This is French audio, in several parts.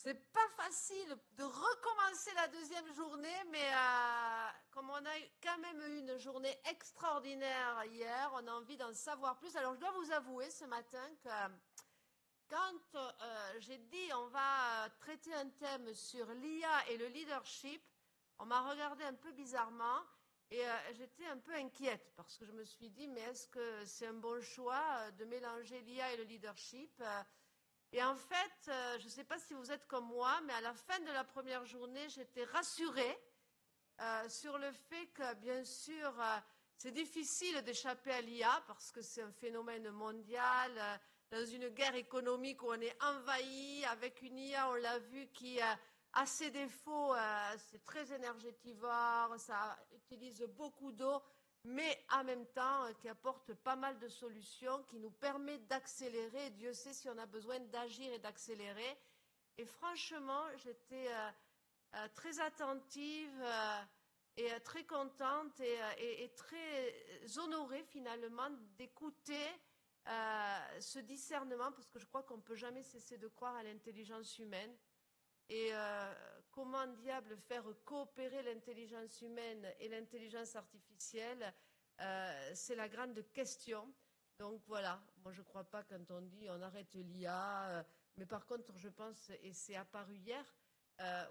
C'est pas facile de recommencer la deuxième journée, mais comme on a quand même eu une journée extraordinaire hier, on a envie d'en savoir plus. Alors je dois vous avouer ce matin que quand j'ai dit on va traiter un thème sur l'IA et le leadership, on m'a regardé un peu bizarrement et j'étais un peu inquiète parce que je me suis dit mais est-ce que c'est un bon choix de mélanger l'IA et le leadership et en fait, je ne sais pas si vous êtes comme moi, mais à la fin de la première journée, j'étais rassurée sur le fait que, bien sûr, c'est difficile d'échapper à l'IA parce que c'est un phénomène mondial, dans une guerre économique où on est envahi avec une IA, on l'a vu, qui a ses défauts, c'est très énergétivore, ça utilise beaucoup d'eau, mais en même temps qui apporte pas mal de solutions, qui nous permet d'accélérer. Dieu sait si on a besoin d'agir et d'accélérer. Et franchement, j'étais très attentive et très contente et très honorée finalement d'écouter ce discernement, parce que je crois qu'on ne peut jamais cesser de croire à l'intelligence humaine. Et comment diable faire coopérer l'intelligence humaine et l'intelligence artificielle, c'est la grande question. Donc voilà, moi je ne crois pas quand on dit on arrête l'IA, mais par contre je pense, et c'est apparu hier,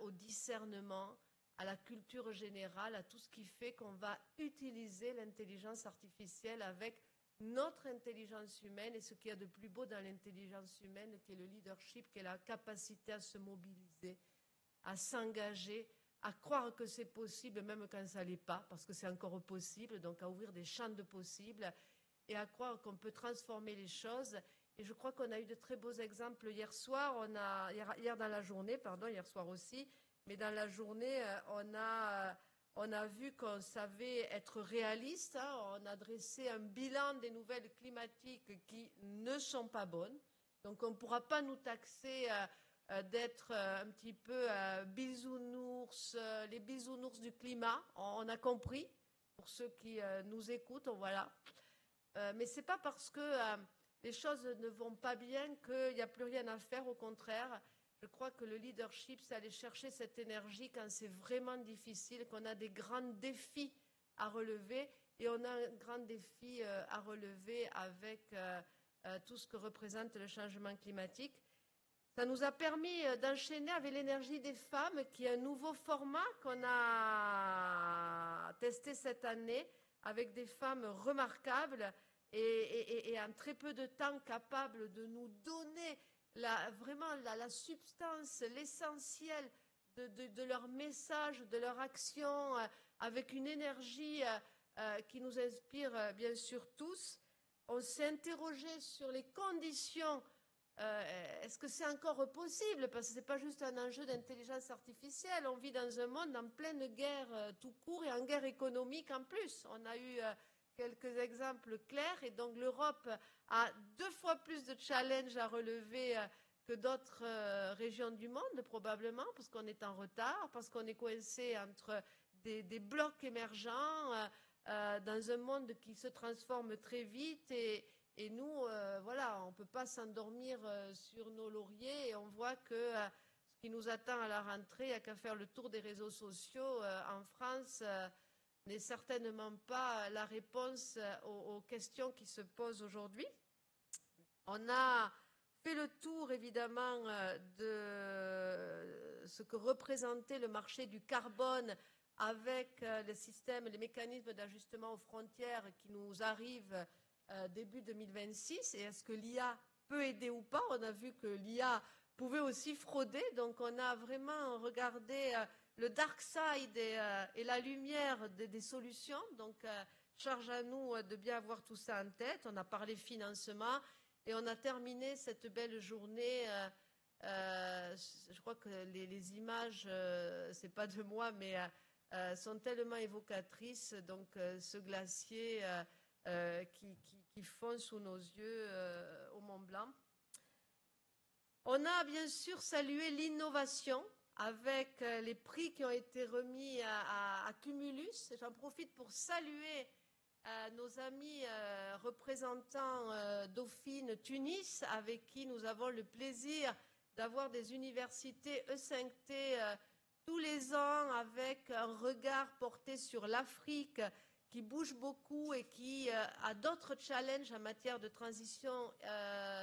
au discernement, à la culture générale, à tout ce qui fait qu'on va utiliser l'intelligence artificielle avec notre intelligence humaine et ce qu'il y a de plus beau dans l'intelligence humaine, qui est le leadership, qui est la capacité à se mobiliser, à s'engager, à croire que c'est possible même quand ça ne l'est pas, parce que c'est encore possible, donc à ouvrir des champs de possibles et à croire qu'on peut transformer les choses. Et je crois qu'on a eu de très beaux exemples hier soir, hier dans la journée, pardon, hier soir aussi, mais dans la journée, on a vu qu'on savait être réaliste, hein, on a dressé un bilan des nouvelles climatiques qui ne sont pas bonnes. Donc on ne pourra pas nous taxer d'être un petit peu bisounours, les bisounours du climat. On a compris, pour ceux qui nous écoutent, voilà. Mais ce n'est pas parce que les choses ne vont pas bien qu'il n'y a plus rien à faire, au contraire. Je crois que le leadership, c'est aller chercher cette énergie quand c'est vraiment difficile, qu'on a des grands défis à relever. Et on a un grand défi à relever avec tout ce que représente le changement climatique. Ça nous a permis d'enchaîner avec l'énergie des femmes, qui est un nouveau format qu'on a testé cette année, avec des femmes remarquables et en très peu de temps capables de nous donner vraiment la substance, l'essentiel de leur message, de leur action, avec une énergie qui nous inspire bien sûr tous. On s'est interrogé sur les conditions. Est-ce que c'est encore possible? Parce que ce n'est pas juste un enjeu d'intelligence artificielle. On vit dans un monde en pleine guerre tout court et en guerre économique en plus. On a eu quelques exemples clairs et donc l'Europe a 2 fois plus de challenges à relever que d'autres régions du monde, probablement, parce qu'on est en retard, parce qu'on est coincé entre des blocs émergents dans un monde qui se transforme très vite et nous, voilà, on ne peut pas s'endormir sur nos lauriers et on voit que ce qui nous attend à la rentrée, il n'y a qu'à faire le tour des réseaux sociaux en France, n'est certainement pas la réponse aux questions qui se posent aujourd'hui. On a fait le tour, évidemment, de ce que représentait le marché du carbone avec les systèmes, les mécanismes d'ajustement aux frontières qui nous arrivent début 2026. Et est-ce que l'IA peut aider ou pas? On a vu que l'IA pouvait aussi frauder. Donc on a vraiment regardé le dark side et la lumière des solutions. Donc charge à nous de bien avoir tout ça en tête. On a parlé financement et on a terminé cette belle journée. Je crois que les images, c'est pas de moi, mais sont tellement évocatrices. Donc ce glacier qui fond sous nos yeux au Mont Blanc. On a bien sûr salué l'innovation avec les prix qui ont été remis à Cumulus. J'en profite pour saluer nos amis représentants Dauphine Tunis, avec qui nous avons le plaisir d'avoir des universités E5T tous les ans avec un regard porté sur l'Afrique qui bouge beaucoup et qui a d'autres challenges en matière de transition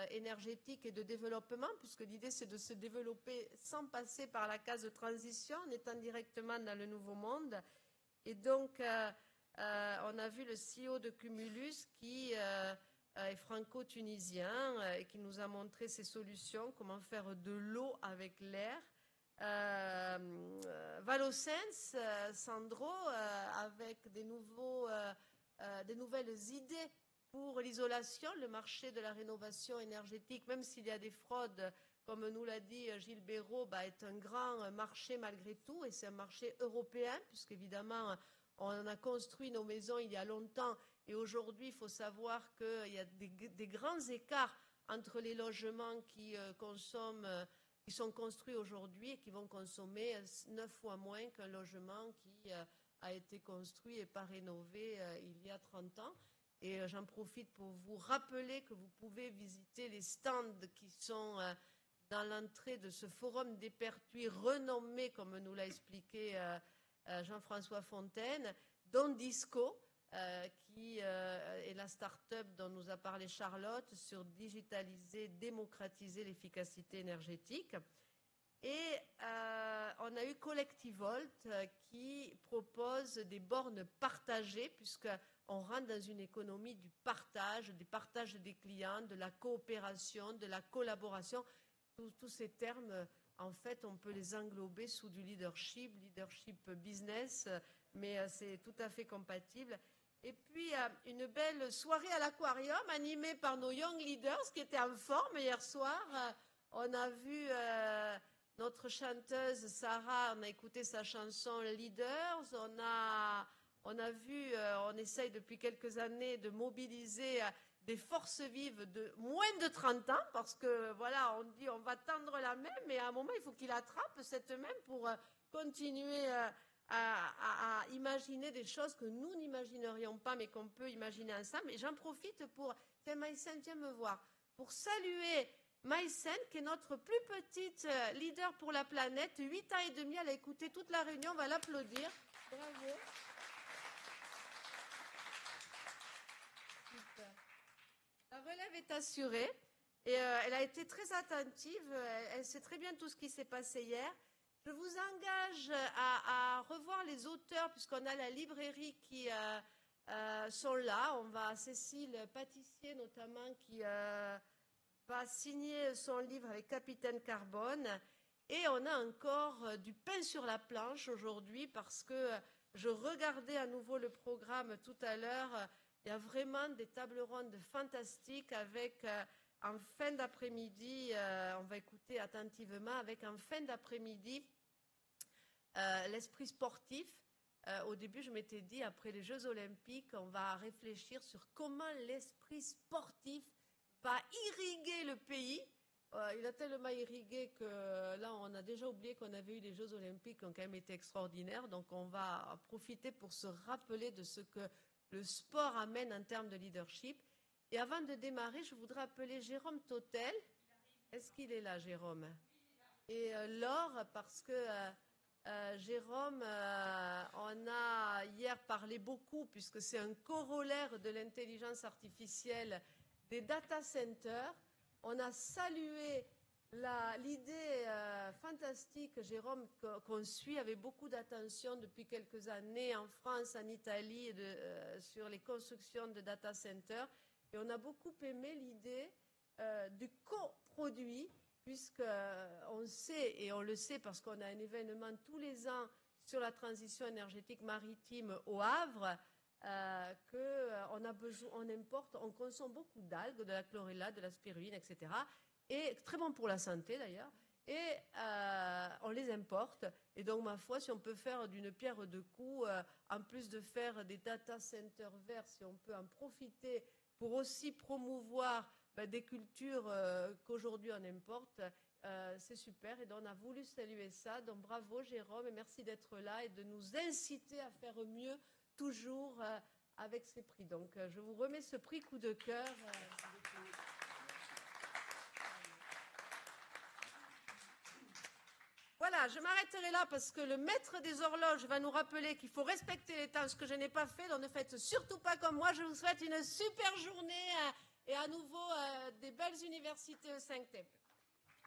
énergétique et de développement, puisque l'idée c'est de se développer sans passer par la case de transition, en étant directement dans le nouveau monde. Et donc, on a vu le CEO de Cumulus qui est franco-tunisien et qui nous a montré ses solutions, comment faire de l'eau avec l'air. Valocens, Sandro, avec des nouvelles idées pour l'isolation, le marché de la rénovation énergétique, même s'il y a des fraudes, comme nous l'a dit Gilles Béraud, est un grand marché malgré tout, et c'est un marché européen, puisqu'évidemment, on a construit nos maisons il y a longtemps, et aujourd'hui, il faut savoir qu'il y a des grands écarts entre les logements qui sont construits aujourd'hui et qui vont consommer 9 fois moins qu'un logement qui a été construit et pas rénové il y a 30 ans. Et j'en profite pour vous rappeler que vous pouvez visiter les stands qui sont dans l'entrée de ce forum des Pertuis renommé, comme nous l'a expliqué Jean-François Fontaine, dont Disco, qui est la start-up dont nous a parlé Charlotte sur digitaliser, démocratiser l'efficacité énergétique. Et on a eu Collectivolt qui propose des bornes partagées, puisqu'on rentre dans une économie du partage des clients, de la coopération, de la collaboration. Tous ces termes, en fait, on peut les englober sous du leadership business, mais c'est tout à fait compatible. Et puis, une belle soirée à l'aquarium animée par nos Young Leaders qui étaient en forme hier soir. On a vu notre chanteuse Sarah, on a écouté sa chanson Leaders. On a vu, on essaye depuis quelques années de mobiliser des forces vives de moins de 30 ans, parce que voilà, on dit on va tendre la main, mais à un moment, il faut qu'il attrape cette main pour continuer à imaginer des choses que nous n'imaginerions pas, mais qu'on peut imaginer ensemble. Et j'en profite pour, tiens, Maïsen, viens me voir, pour saluer Maïsen, qui est notre plus petite leader pour la planète, 8 ans et demi, elle a écouté toute la réunion, on va l'applaudir. Bravo. Super. La relève est assurée et elle a été très attentive, elle sait très bien tout ce qui s'est passé hier. Je vous engage à revoir les auteurs, puisqu'on a la librairie qui sont là. On va, Cécile Pâtissier notamment, qui va signer son livre avec Capitaine Carbone. Et on a encore du pain sur la planche aujourd'hui, parce que je regardais à nouveau le programme tout à l'heure. Il y a vraiment des tables rondes fantastiques avec, en fin d'après-midi, on va écouter attentivement, avec en fin d'après-midi, l'esprit sportif. Au début, je m'étais dit, après les Jeux Olympiques, on va réfléchir sur comment l'esprit sportif va irriguer le pays. Il a tellement irrigué que là, on a déjà oublié qu'on avait eu les Jeux Olympiques qui ont quand même été extraordinaires. Donc, on va profiter pour se rappeler de ce que le sport amène en termes de leadership. Et avant de démarrer, je voudrais appeler Jérôme Totel. Est-ce qu'il est là, Jérôme? Et Laure, parce que Jérôme, on a hier parlé beaucoup, puisque c'est un corollaire de l'intelligence artificielle, des data centers. On a salué l'idée fantastique, Jérôme, qu'on suit avec beaucoup d'attention depuis quelques années en France, en Italie, sur les constructions de data centers. Et on a beaucoup aimé l'idée du coproduit, puisqu'on sait, et on le sait parce qu'on a un événement tous les ans sur la transition énergétique maritime au Havre, qu'on a besoin, on importe, on consomme beaucoup d'algues, de la chlorella, de la spiruline, etc. Et très bon pour la santé d'ailleurs. Et on les importe. Et donc, ma foi, si on peut faire d'une pierre deux coups, en plus de faire des data centers verts, si on peut en profiter pour aussi promouvoir des cultures qu'aujourd'hui on importe, c'est super. Et donc, on a voulu saluer ça. Donc, bravo Jérôme, et merci d'être là et de nous inciter à faire mieux toujours avec ces prix. Donc, je vous remets ce prix coup de cœur. Voilà, je m'arrêterai là parce que le maître des horloges va nous rappeler qu'il faut respecter les temps, ce que je n'ai pas fait, donc ne faites surtout pas comme moi. Je vous souhaite une super journée et à nouveau des belles universités au 5 Temples.